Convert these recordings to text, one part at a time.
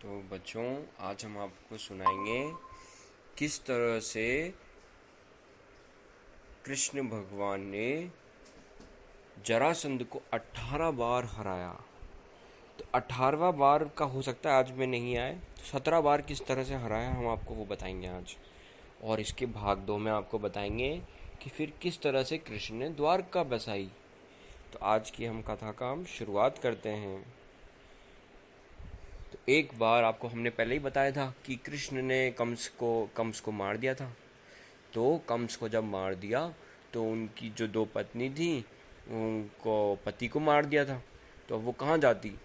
तो बच्चों, आज हम आपको सुनाएंगे किस तरह से कृष्ण भगवान ने जरासंध को 18 बार हराया। तो 18वां बार का हो सकता है आज में नहीं आए, तो 17 बार किस तरह से हराया हम आपको वो बताएंगे आज। और इसके भाग 2 में आपको बताएंगे कि फिर किस तरह से कृष्ण ने द्वारका बसाई। तो आज की हम कथा का हम शुरुआत करते हैं। तो एक बार आपको हमने पहले ही बताया था कि कृष्ण ने कंस को मार दिया था। तो कंस को जब मार दिया तो उनकी जो 2 पत्नी थी उनको पति को मार दिया था। तो अब वो कहाँ जाती?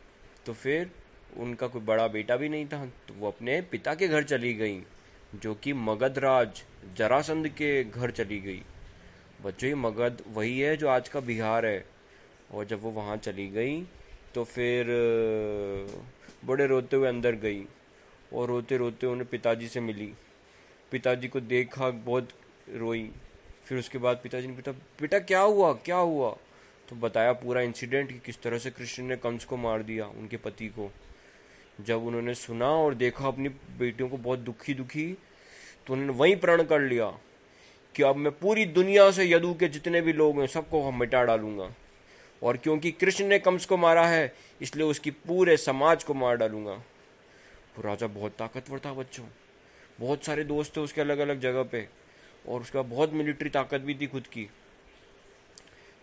तो फिर उनका कोई बड़ा बेटा भी नहीं था, तो वो अपने पिता के घर चली गई, जो कि मगध राज जरासंध के घर चली गई। बच्चों, ये मगध वही है जो आज का बिहार है। और जब वो वहाँ चली गई तो फिर बड़े रोते हुए अंदर गई और रोते रोते उन्हें पिताजी से मिली। पिताजी को देखा, बहुत रोई। फिर उसके बाद पिताजी ने पूछा, बेटा क्या हुआ क्या हुआ? तो बताया पूरा इंसिडेंट कि किस तरह से कृष्ण ने कंस को मार दिया, उनके पति को। जब उन्होंने सुना और देखा अपनी बेटियों को बहुत दुखी दुखी, तो उन्होंने वहीं प्रण कर लिया कि अब मैं पूरी दुनिया से यदु के जितने भी लोग हैं सबको हम मिटा डालूंगा। और क्योंकि कृष्ण ने कंस को मारा है, इसलिए उसकी पूरे समाज को मार डालूंगा। वो राजा बहुत ताकतवर था बच्चों, बहुत सारे दोस्त थे उसके अलग अलग जगह पे, और उसका बहुत मिलिट्री ताकत भी थी खुद की।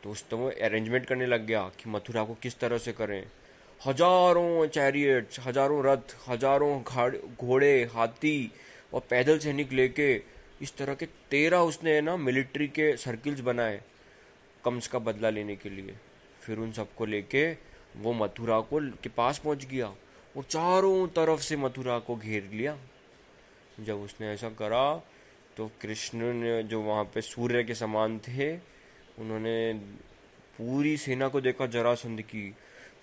तो उस तो वो अरेंजमेंट करने लग गया कि मथुरा को किस तरह से करें। हजारों चैरियट्स, हजारों रथ, हजारों घोड़े, हाथी और पैदल सैनिक लेके इस तरह के 13 उसने ना मिलिट्री के सर्किल्स बनाए कंस का बदला लेने के लिए। फिर उन सबको लेके वो मथुरा को के पास पहुंच गया और चारों तरफ से मथुरा को घेर लिया। जब उसने ऐसा करा तो कृष्ण ने, जो वहाँ पे सूर्य के समान थे, उन्होंने पूरी सेना को देखा जरासंध की,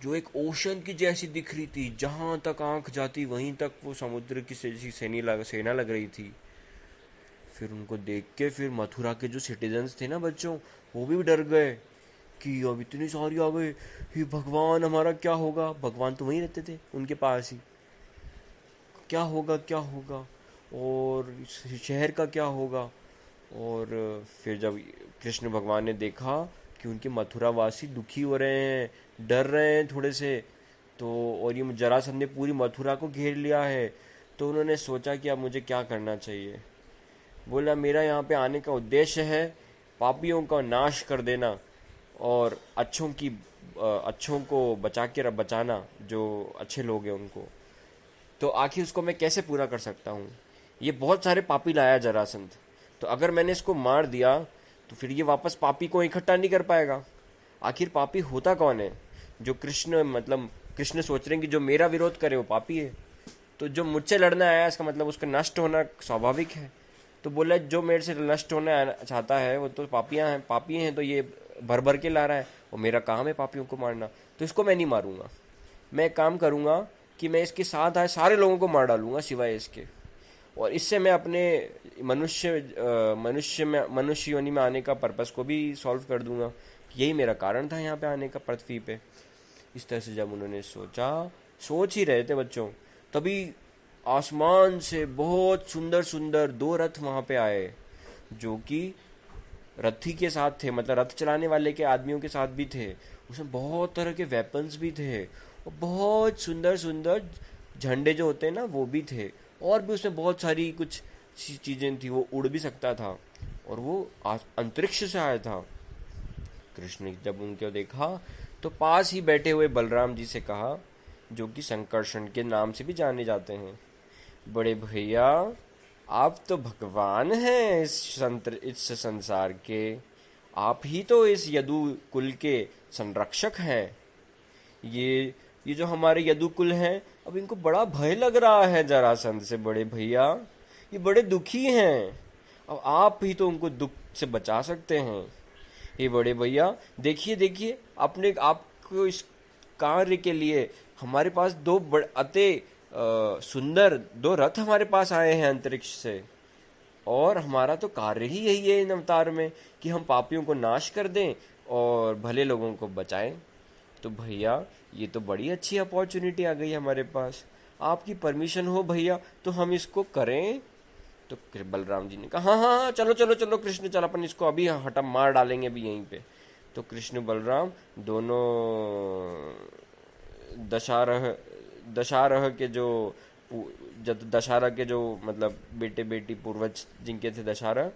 जो एक ओशन की जैसी दिख रही थी। जहां तक आंख जाती वहीं तक वो समुद्र की जैसी सेना लग रही थी। फिर उनको देख के फिर मथुरा के जो सिटीजन्स थे ना बच्चों, वो भी डर गए कि अब इतनी सारी आ गए, हे भगवान हमारा क्या होगा। भगवान तो वहीं रहते थे उनके पास ही। क्या होगा क्या होगा, और शहर का क्या होगा। और फिर जब कृष्ण भगवान ने देखा कि उनके मथुरा वासी दुखी हो रहे हैं, डर रहे हैं थोड़े से, तो और ये जरासंध ने पूरी मथुरा को घेर लिया है, तो उन्होंने सोचा कि अब मुझे क्या करना चाहिए। बोला, मेरा यहाँ पे आने का उद्देश्य है पापियों का नाश कर देना और अच्छों को बचाना, जो अच्छे लोग हैं उनको। तो आखिर उसको मैं कैसे पूरा कर सकता हूँ? ये बहुत सारे पापी लाया जरासंध, तो अगर मैंने इसको मार दिया तो फिर ये वापस पापी को इकट्ठा नहीं कर पाएगा। आखिर पापी होता कौन है? जो कृष्ण सोच रहे हैं कि जो मेरा विरोध करे वो पापी है। तो जो मुझसे लड़ना आया, इसका मतलब उसका नष्ट होना स्वाभाविक है। तो बोला, जो मेरे से नष्ट होना चाहता है वो तो पापी हैं, तो ये भर भर के ला रहा है, और मेरा काम है पापियों को मारना, तो इसको मैं नहीं मारूंगा। मैं एक काम करूंगा कि मैं इसके साथ आए सारे लोगों को मार डालूंगा सिवाय इसके। और इससे मैं अपने मनुष्य योनि में आने का पर्पस को भी सॉल्व कर दूंगा। यही मेरा कारण था यहाँ पे आने का, पृथ्वी पे। इस तरह से जब उन्होंने सोच ही रहे थे बच्चों, तभी आसमान से बहुत सुंदर सुंदर 2 रथ वहां पे आए, जो कि रथी के साथ थे, मतलब रथ चलाने वाले के आदमियों के साथ भी थे। उसमें बहुत तरह के वेपन्स भी थे, और बहुत सुंदर सुंदर झंडे जो होते हैं ना वो भी थे। और भी उसमें बहुत सारी कुछ चीजें थी, वो उड़ भी सकता था, और वो अंतरिक्ष से आया था। कृष्ण ने जब उनको देखा तो पास ही बैठे हुए बलराम जी से कहा, जो कि संकर्षण के नाम से भी जाने जाते हैं, बड़े भैया आप तो भगवान हैं इस संसार के। आप ही तो इस यदु कुल के संरक्षक हैं। ये जो हमारे यदुकुल हैं, अब इनको बड़ा भय लग रहा है जरासंध से। बड़े भैया, ये बड़े दुखी हैं, अब आप ही तो उनको दुख से बचा सकते हैं। ये बड़े भैया, देखिए देखिए, अपने आपको इस कार्य के लिए हमारे पास अति सुंदर 2 रथ हमारे पास आए हैं अंतरिक्ष से, और हमारा तो कार्य ही यही है इन अवतार में कि हम पापियों को नाश कर दें और भले लोगों को बचाएं। तो भैया, ये तो बड़ी अच्छी अपॉर्चुनिटी आ गई हमारे पास। आपकी परमिशन हो भैया तो हम इसको करें। तो बलराम जी ने कहा हाँ हाँ हाँ, चलो चलो चलो कृष्ण, चल अपन इसको अभी हटा मार डालेंगे अभी यहीं पे। तो कृष्ण बलराम दोनों दशारह दशारह के जो दशहरा के जो मतलब बेटे बेटी पूर्वज जिनके थे दशहरा,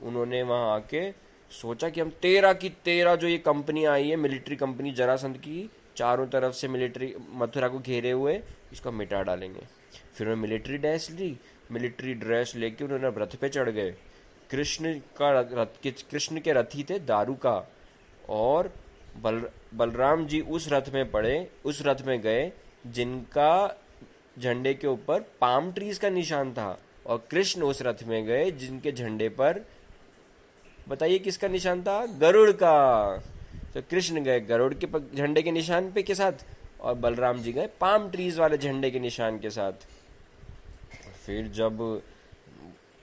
उन्होंने वहां आके सोचा कि हम 13 की 13 जो ये कंपनी आई है मिलिट्री कंपनी जरासंध की, चारों तरफ से मिलिट्री मथुरा को घेरे हुए, इसको मिटा डालेंगे। फिर उन्होंने मिलिट्री ड्रेस लेके उन्होंने रथ पे चढ़ गए। कृष्ण के रथी थे दारूका, और बलराम जी उस रथ में गए जिनका झंडे के ऊपर पाम ट्रीज का निशान था, और कृष्ण उस रथ में गए जिनके झंडे पर, बताइए किसका निशान था? गरुड़ का। तो कृष्ण गए गरुड़ के झंडे के निशान पे के साथ, और बलराम जी गए पाम ट्रीज वाले झंडे के निशान के साथ। फिर जब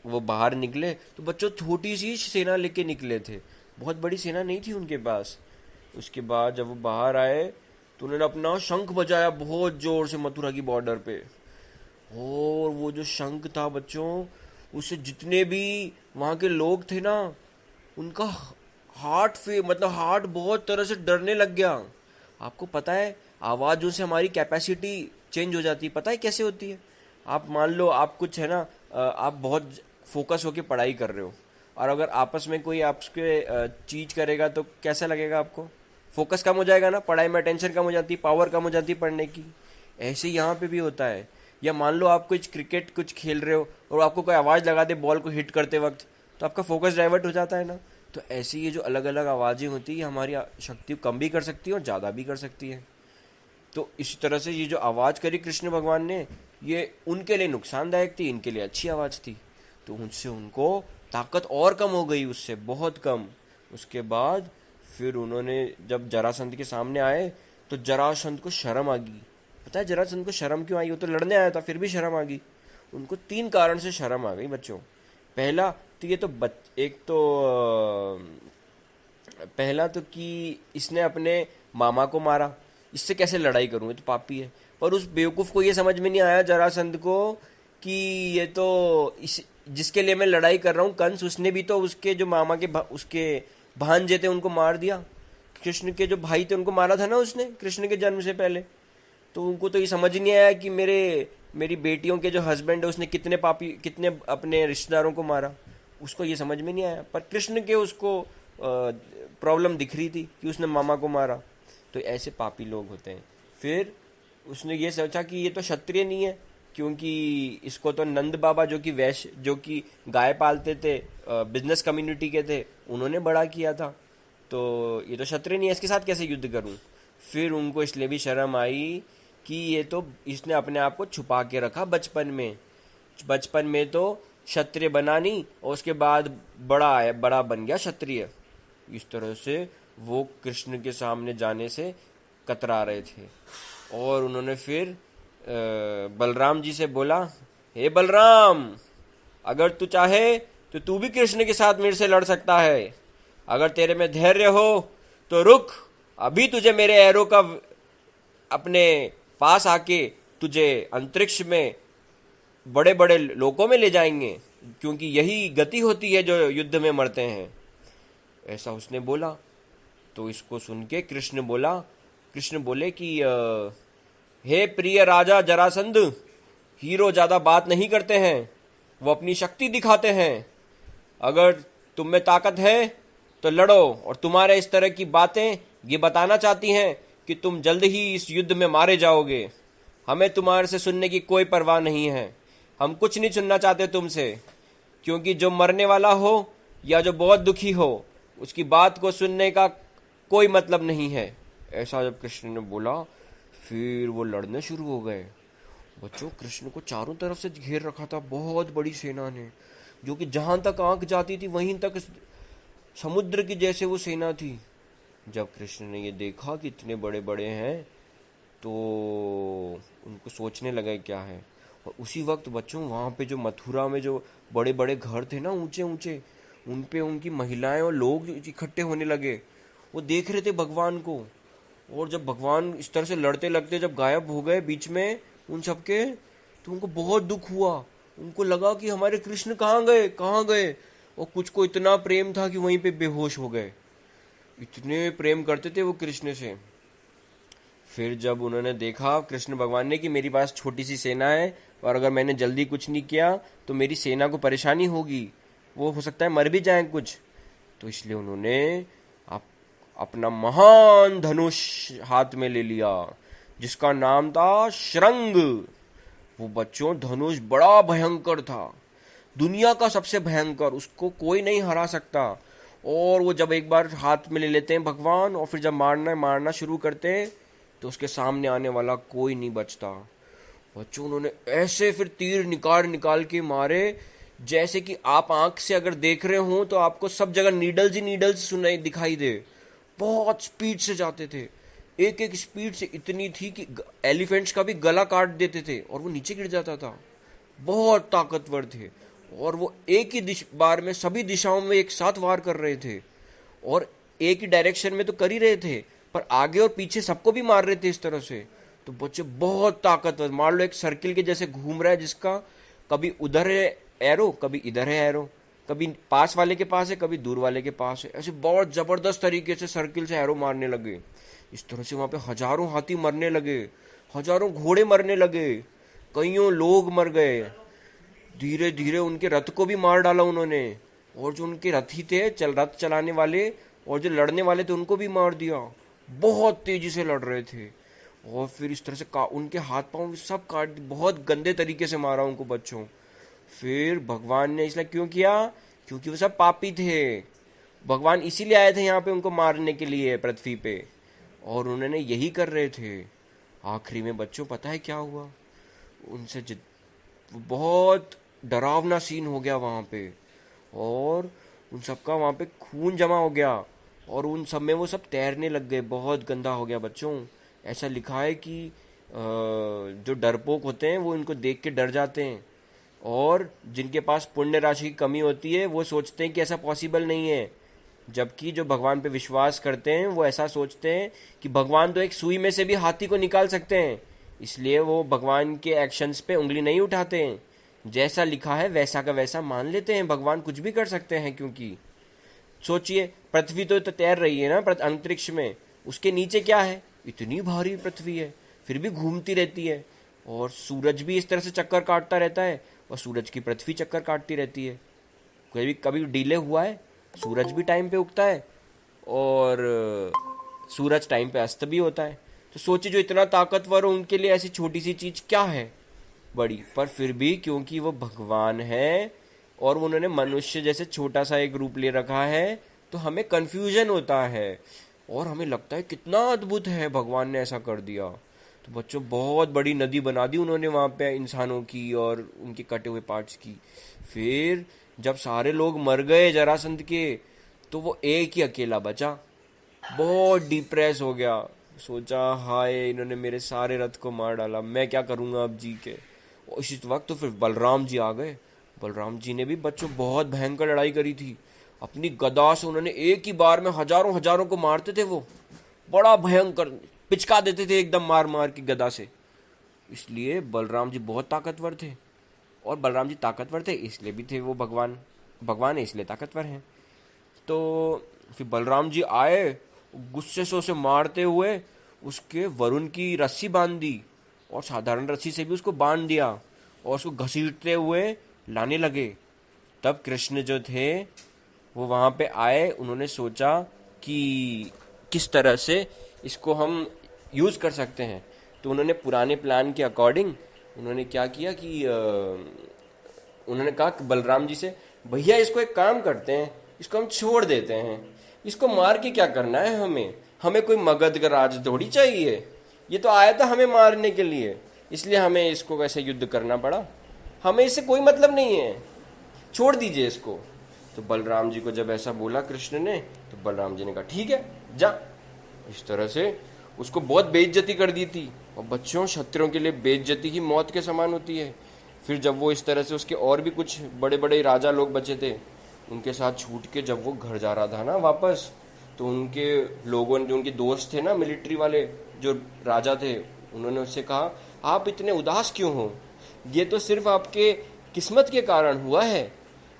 वो बाहर निकले तो बच्चों छोटी सी सेना लेके निकले थे, बहुत बड़ी सेना नहीं थी उनके पास। उसके बाद जब वो बाहर आए तो उन्होंने अपना शंख बजाया बहुत जोर से मथुरा की बॉर्डर पे, और वो जो शंख था बच्चों, उससे जितने भी वहां के लोग थे ना, उनका हार्ट बहुत तरह से डरने लग गया। आपको पता है आवाज़ों से हमारी कैपेसिटी चेंज हो जाती है, पता है कैसे होती है? आप मान लो आप कुछ है ना, आप बहुत फोकस होके पढ़ाई कर रहे हो, और अगर आपस में कोई आपके चीज करेगा तो कैसा लगेगा आपको? फोकस कम हो जाएगा ना, पढ़ाई में अटेंशन कम हो जाती है, पावर कम हो जाती है पढ़ने की। ऐसे ही यहाँ पे भी होता है। या मान लो आप कुछ क्रिकेट कुछ खेल रहे हो और आपको कोई आवाज़ लगा दे बॉल को हिट करते वक्त, तो आपका फोकस डाइवर्ट हो जाता है ना। तो ऐसी ये जो अलग अलग आवाज़ें होती है हमारी शक्ति को कम भी कर सकती है और ज़्यादा भी कर सकती है। तो इसी तरह से ये जो आवाज़ करी कृष्ण भगवान ने, ये उनके लिए नुकसानदायक थी, इनके लिए अच्छी आवाज़ थी। तो उनसे उनको ताकत और कम हो गई, उससे बहुत कम। उसके बाद फिर उन्होंने जब जरासंध के सामने आए तो जरासंध को शर्म आ गई। पता है जरासंध को शर्म क्यों आई? वो तो लड़ने आया था, फिर भी शर्म आ गई उनको। 3 कारण से शर्म आ गई बच्चों। पहला तो ये तो पहला तो कि इसने अपने मामा को मारा, इससे कैसे लड़ाई करूं, ये तो पापी है। पर उस बेवकूफ को ये समझ में नहीं आया जरासंध को कि ये तो इस जिसके लिए मैं लड़ाई कर रहा हूँ कंस, उसने भी तो उसके जो मामा के उसके भांजे थे उनको मार दिया। कृष्ण के जो भाई थे उनको मारा था ना उसने कृष्ण के जन्म से पहले। तो उनको तो ये समझ नहीं आया कि मेरी बेटियों के जो हस्बैंड है उसने कितने अपने रिश्तेदारों को मारा, उसको ये समझ में नहीं आया। पर कृष्ण के उसको प्रॉब्लम दिख रही थी कि उसने मामा को मारा। तो ऐसे पापी लोग होते हैं। फिर उसने ये सोचा कि ये तो क्षत्रिय नहीं है, क्योंकि इसको तो नंद बाबा जो कि वैश्य जो कि गाय पालते थे, बिजनेस कम्युनिटी के थे, उन्होंने बड़ा किया था। तो ये तो क्षत्रिय नहीं है, इसके साथ कैसे युद्ध करूं? फिर उनको इसलिए भी शर्म आई कि ये तो इसने अपने आप को छुपा के रखा बचपन में तो क्षत्रिय बना नहीं, और उसके बाद बड़ा बन गया क्षत्रिय। इस तरह से वो कृष्ण के सामने जाने से कतरा रहे थे। और उन्होंने फिर बलराम जी से बोला, हे बलराम, अगर तू चाहे तो तू भी कृष्ण के साथ मेरे से लड़ सकता है। अगर तेरे में धैर्य हो तो रुक, अभी तुझे मेरे एरो का अपने पास आके तुझे अंतरिक्ष में बड़े बड़े लोकों में ले जाएंगे, क्योंकि यही गति होती है जो युद्ध में मरते हैं। ऐसा उसने बोला। तो इसको सुन के कृष्ण बोले कि हे प्रिय राजा जरासंध, हीरो ज्यादा बात नहीं करते हैं, वो अपनी शक्ति दिखाते हैं। अगर तुम में ताकत है तो लड़ो, और तुम्हारे इस तरह की बातें ये बताना चाहती हैं कि तुम जल्द ही इस युद्ध में मारे जाओगे। हमें तुम्हारे से सुनने की कोई परवाह नहीं है, हम कुछ नहीं सुनना चाहते तुमसे, क्योंकि जो मरने वाला हो या जो बहुत दुखी हो उसकी बात को सुनने का कोई मतलब नहीं है। ऐसा जब कृष्ण ने बोला, फिर वो लड़ने शुरू हो गए। बच्चों कृष्ण को चारों तरफ से घेर रखा था बहुत बड़ी सेना ने, जो कि जहां तक आंख जाती थी वहीं तक समुद्र की जैसे वो सेना थी। जब कृष्ण ने ये देखा कि इतने बड़े बड़े हैं तो उनको सोचने लगा क्या है। और उसी वक्त बच्चों वहां पे जो मथुरा में जो बड़े बड़े घर थे ना ऊंचे ऊंचे, उन पे उनकी महिलाएं और लोग इकट्ठे होने लगे। वो देख रहे थे भगवान को, और जब भगवान इस तरह से लड़ते लगते जब गायब हो गए बीच में, उन सबके। तो उनको बहुत दुख हुआ, उनको लगा कि हमारे कृष्ण कहाँ गए, कहाँ गए। और कुछ को इतना प्रेम था कि वहीं पे बेहोश हो गए, इतने प्रेम करते थे वो कृष्ण से। फिर जब उन्होंने देखा कृष्ण भगवान ने कि मेरे पास छोटी सी सेना है, और अगर मैंने जल्दी कुछ नहीं किया तो मेरी सेना को परेशानी होगी, वो हो सकता है मर भी जाए कुछ। तो इसलिए उन्होंने अप, अपना महान धनुष हाथ में ले लिया, जिसका नाम था शृंग। वो बच्चों धनुष बड़ा भयंकर था, दुनिया का सबसे भयंकर, उसको कोई नहीं हरा सकता। और वो जब एक बार हाथ में ले लेते हैं भगवान, और फिर जब मारना शुरू करते हैं, तो उसके सामने आने वाला कोई नहीं बचता। बच्चों उन्होंने ऐसे फिर तीर निकाल निकाल के मारे, जैसे कि आप आंख से अगर देख रहे हो तो आपको सब जगह नीडल्स ही नीडल्स सुनाई दिखाई दे। बहुत स्पीड से जाते थे, एक एक स्पीड से इतनी थी कि एलिफेंट्स का भी गला काट देते थे और वो नीचे गिर जाता था। बहुत ताकतवर थे, और वो एक ही बार में सभी दिशाओं में एक साथ वार कर रहे थे, और एक ही डायरेक्शन में तो कर ही रहे थे, पर आगे और पीछे सबको भी मार रहे थे इस तरह से। तो बच्चे बहुत ताकतवर, मान लो एक सर्किल के जैसे घूम रहा है, जिसका कभी उधर है एरो, कभी इधर है एरो, कभी पास वाले के पास है, कभी दूर वाले के पास है, ऐसे बहुत जबरदस्त तरीके से सर्किल से एरो मारने लगे। इस तरह से वहां पे हजारों हाथी मरने लगे, हजारों घोड़े मरने लगे, कईयों लोग मर गए। धीरे धीरे उनके रथ को भी मार डाला उन्होंने, और जो उनके रथी थे रथ चलाने वाले और जो लड़ने वाले थे उनको भी मार दिया। बहुत तेजी से लड़ रहे थे, और फिर इस तरह से उनके हाथ पांव सब काट, बहुत गंदे तरीके से मारा उनको बच्चों। फिर भगवान ने इसलिए क्यों किया, क्योंकि वो सब पापी थे। भगवान इसीलिए आए थे यहाँ पे उनको मारने के लिए पृथ्वी पे, और उन्होंने यही कर रहे थे। आखिरी में बच्चों पता है क्या हुआ, उनसे बहुत डरावना सीन हो गया वहां पे, और उन सबका वहां पे खून जमा हो गया, और उन सब में वो सब तैरने लग गए। बहुत गंदा हो गया बच्चों। ऐसा लिखा है कि जो डरपोक होते हैं वो इनको देख के डर जाते हैं, और जिनके पास पुण्य राशि की कमी होती है वो सोचते हैं कि ऐसा पॉसिबल नहीं है, जबकि जो भगवान पे विश्वास करते हैं वो ऐसा सोचते हैं कि भगवान तो एक सुई में से भी हाथी को निकाल सकते हैं, इसलिए वो भगवान के एक्शंस पे उंगली नहीं उठाते हैं। जैसा लिखा है वैसा का वैसा मान लेते हैं, भगवान कुछ भी कर सकते हैं। क्योंकि सोचिए, पृथ्वी तो तैर रही है ना अंतरिक्ष में, उसके नीचे क्या है, इतनी भारी पृथ्वी है, फिर भी घूमती रहती है, और सूरज भी इस तरह से चक्कर काटता रहता है, और सूरज की पृथ्वी चक्कर काटती रहती है। कभी कभी डिले हुआ है, सूरज भी टाइम पे उगता है, और सूरज टाइम पे अस्त भी होता है। तो सोचिए, जो इतना ताकतवर हो उनके लिए ऐसी छोटी सी चीज क्या है बड़ी, पर फिर भी क्योंकि वो भगवान है और उन्होंने मनुष्य जैसे छोटा सा एक रूप ले रखा है, तो हमें कंफ्यूजन होता है, और हमें लगता है कितना अद्भुत है भगवान ने ऐसा कर दिया। तो बच्चों बहुत बड़ी नदी बना दी उन्होंने वहां पे इंसानों की और उनके कटे हुए पार्ट्स की। फिर जब सारे लोग मर गए जरासंध के, तो वो एक ही अकेला बचा, बहुत डिप्रेस हो गया, सोचा हाय इन्होंने मेरे सारे रथ को मार डाला, मैं क्या करूंगा अब जी के। और इसी वक्त तो फिर बलराम जी आ गए। बलराम जी ने भी बच्चों बहुत भयंकर लड़ाई करी थी, अपनी गदा से उन्होंने एक ही बार में हजारों हजारों को मारते थे। वो बड़ा भयंकर पिचका देते थे एकदम मार मार की गदा से, इसलिए बलराम जी बहुत ताकतवर थे। और बलराम जी ताकतवर थे इसलिए भी थे वो भगवान, भगवान है इसलिए ताकतवर हैं। तो फिर बलराम जी आए, गुस्से से उसे मारते हुए उसके वरुण की रस्सी बांध दी, और साधारण रस्सी से भी उसको बांध दिया, और उसको घसीटते हुए लाने लगे। तब कृष्ण जो थे वो वहां पे आए, उन्होंने सोचा कि किस तरह से इसको हम यूज कर सकते हैं। तो उन्होंने पुराने प्लान के अकॉर्डिंग उन्होंने क्या किया कि उन्होंने कहा कि बलराम जी से, भैया इसको एक काम करते हैं, इसको हम छोड़ देते हैं, इसको मार के क्या करना है हमें, हमें कोई मगध का राज थोड़ी चाहिए, ये तो आया था हमें मारने के लिए, इसलिए हमें इसको वैसे युद्ध करना पड़ा, हमें इससे कोई मतलब नहीं है, छोड़ दीजिए इसको। तो बलराम जी को जब ऐसा बोला कृष्ण ने, तो बलराम जी ने कहा ठीक है जा। इस तरह से उसको बहुत बेइज्जती कर दी थी, और बच्चों क्षत्रियों के लिए बेइज्जती ही मौत के समान होती है। फिर जब वो इस तरह से उसके और भी कुछ बड़े बड़े राजा लोग बचे थे, उनके साथ छूट के जब वो घर जा रहा था ना वापस, तो उनके लोगों ने, जो उनके दोस्त थे ना मिलिट्री वाले जो राजा थे, उन्होंने उससे कहा आप इतने उदास क्यों हो? ये तो सिर्फ आपके किस्मत के कारण हुआ है,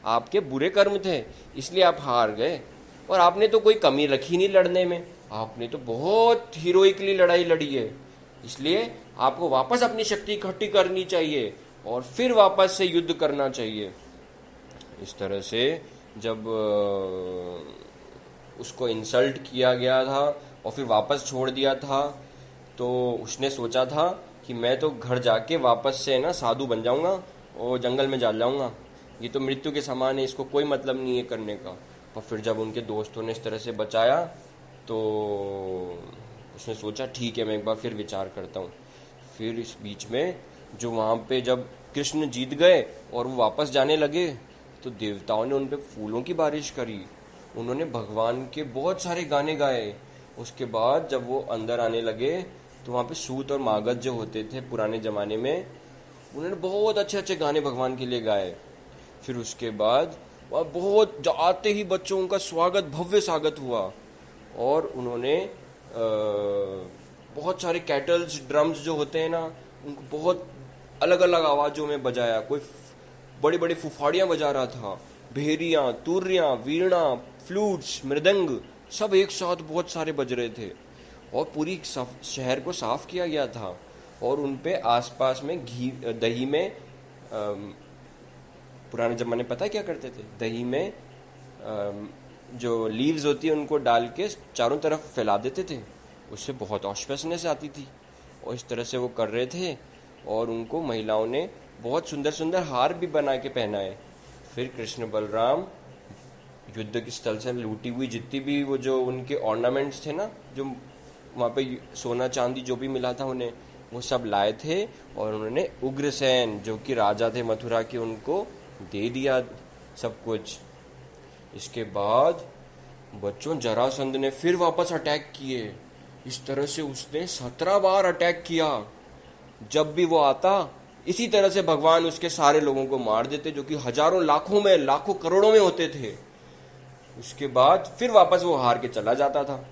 आपके बुरे कर्म थे, इसलिए आप हार गए। और आपने तो कोई कमी रखी नहीं लड़ने में, आपने तो बहुत हीरोइकली लड़ाई लड़ी है। इसलिए आपको वापस अपनी शक्ति इकट्ठी करनी चाहिए और फिर वापस से युद्ध करना चाहिए। इस तरह से जब उसको इंसल्ट किया गया था और फिर वापस छोड़ दिया था, तो उसने सोचा था कि मैं तो घर जाके वापस से ना साधु बन जाऊंगा और जंगल में जा जाऊंगा, ये तो मृत्यु के समान है, इसको कोई मतलब नहीं है करने का। और फिर जब उनके दोस्तों ने इस तरह से बचाया तो उसने सोचा ठीक है, मैं एक बार फिर विचार करता हूँ। फिर इस बीच में जो वहाँ पे जब कृष्ण जीत गए और वो वापस जाने लगे, तो देवताओं ने उन पे फूलों की बारिश करी, उन्होंने भगवान के बहुत सारे गाने गाए। उसके बाद जब वो अंदर आने लगे तो वहाँ पे सूत और मागध जो होते थे पुराने ज़माने में, उन्होंने बहुत अच्छे अच्छे गाने भगवान के लिए गाए। फिर उसके बाद वह बहुत आते ही बच्चों का स्वागत, भव्य स्वागत हुआ और उन्होंने बहुत सारे कैटल्स, ड्रम्स जो होते हैं ना, उनको बहुत अलग अलग आवाज़ों में बजाया। कोई बड़ी बड़ी फुफाड़ियाँ बजा रहा था, भेरियाँ, तुर्रियाँ, वीणा, फ्लूट्स, मृदंग, सब एक साथ बहुत सारे बज रहे थे। और पूरी शहर को साफ किया गया था और उन पे आसपास में घी, दही में पुराने ज़माने पता है क्या करते थे, दही में जो लीव्स होती है उनको डाल के चारों तरफ फैला देते थे, उससे बहुत ऑस्पिशियसनेस आती थी। और इस तरह से वो कर रहे थे और उनको महिलाओं ने बहुत सुंदर सुंदर हार भी बना के पहनाए। फिर कृष्ण बलराम युद्ध के स्थल से लूटी हुई जितनी भी वो जो उनके ऑर्नामेंट्स थे ना, जो वहाँ पे सोना चांदी जो भी मिला था उन्हें, वो सब लाए थे और उन्होंने उग्रसेन जो कि राजा थे मथुरा के, उनको दे दिया सब कुछ। इसके बाद बच्चों जरासंध ने फिर वापस अटैक किए। इस तरह से उसने 17 बार अटैक किया। जब भी वो आता इसी तरह से भगवान उसके सारे लोगों को मार देते, जो कि हजारों, लाखों में, लाखों करोड़ों में होते थे। उसके बाद फिर वापस वो हार के चला जाता था,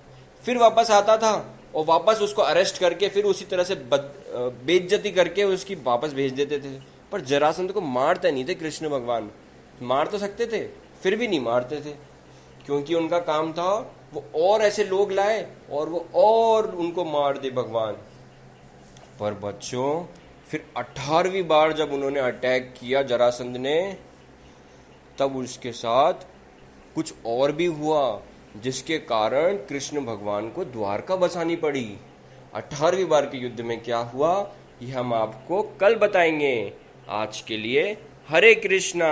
फिर वापस आता था और वापस उसको अरेस्ट करके फिर उसी तरह से बेइज्जती करके उसकी वापस भेज देते थे। पर जरासंध को मारते नहीं थे कृष्ण भगवान, मार तो सकते थे फिर भी नहीं मारते थे, क्योंकि उनका काम था वो और ऐसे लोग लाए और वो और उनको मार दे भगवान। पर बच्चों फिर 18वीं बार जब उन्होंने अटैक किया जरासंध ने, तब उसके साथ कुछ और भी हुआ जिसके कारण कृष्ण भगवान को द्वारका बसानी पड़ी। 18वीं बार के युद्ध में क्या हुआ ये हम आपको कल बताएंगे। आज के लिए हरे कृष्णा।